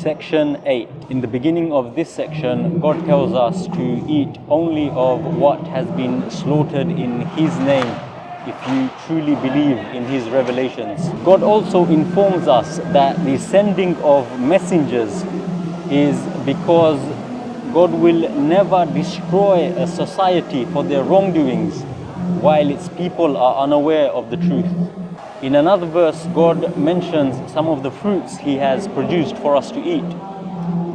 Section 8. In the beginning of this section, God tells us to eat only of what has been slaughtered in His name, if you truly believe in His revelations. God also informs us that the sending of messengers is because God will never destroy a society for their wrongdoings while its people are unaware of the truth. In another verse, God mentions some of the fruits He has produced for us to eat,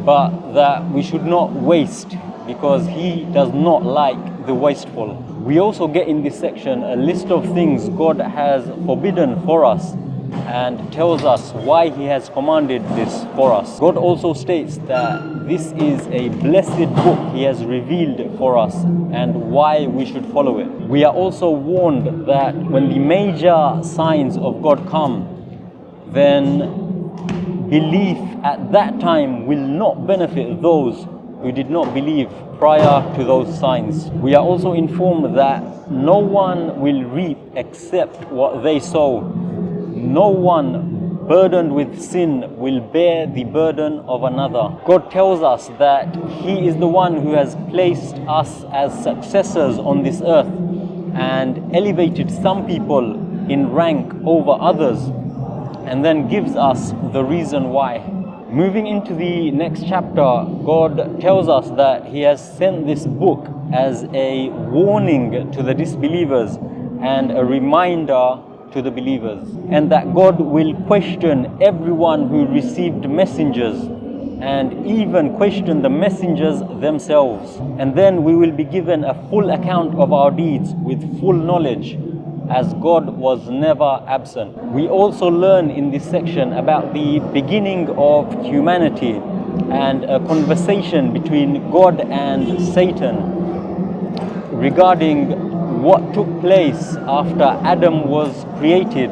but that we should not waste because He does not like the wasteful. We also get in this section a list of things God has forbidden for us and tells us why He has commanded this for us. God also states that this is a blessed book He has revealed for us and why we should follow it. We are also warned that when the major signs of God come, then belief at that time will not benefit those who did not believe prior to those signs. We are also informed that no one will reap except what they sow. No one burdened with sin will bear the burden of another. God tells us that He is the one who has placed us as successors on this earth and elevated some people in rank over others, and then gives us the reason why. Moving into the next chapter, God tells us that He has sent this book as a warning to the disbelievers and a reminder to the believers, and that God will question everyone who received messengers and even question the messengers themselves. And then we will be given a full account of our deeds with full knowledge, as God was never absent. We also learn in this section about the beginning of humanity and a conversation between God and Satan regarding what took place after Adam was created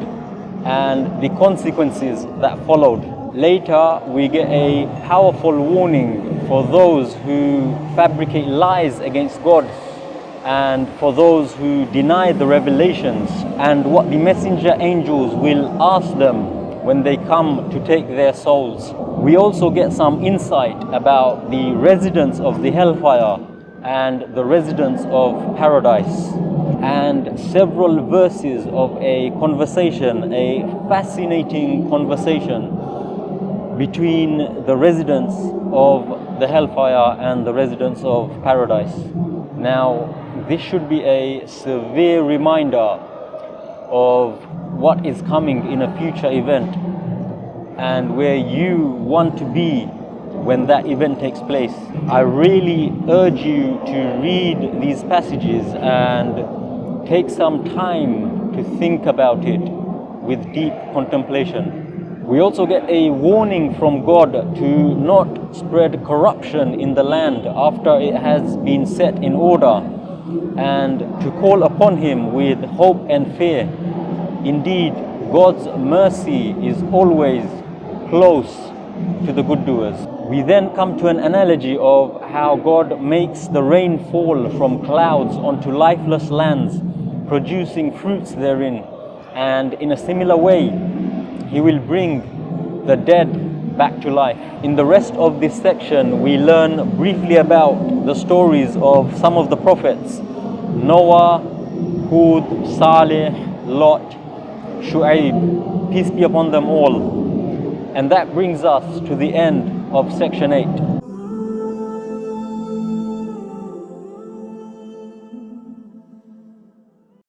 and the consequences that followed. Later, we get a powerful warning for those who fabricate lies against God and for those who deny the revelations, and what the messenger angels will ask them when they come to take their souls. We also get some insight about the residents of the hellfire and the residents of paradise, and several verses of a conversation, a fascinating conversation between the residents of the hellfire and the residents of paradise. Now, this should be a severe reminder of what is coming in a future event and where you want to be when that event takes place. I really urge you to read these passages and take some time to think about it with deep contemplation. We also get a warning from God to not spread corruption in the land after it has been set in order, and to call upon Him with hope and fear. Indeed, God's mercy is always close to the good doers. We then come to an analogy of how God makes the rain fall from clouds onto lifeless lands, producing fruits therein, and in a similar way He will bring the dead back to life. In the rest of this section, we learn briefly about the stories of some of the prophets: Noah, Hud, Saleh, Lot, Shu'aib, peace be upon them all. And that brings us to the end of section 8.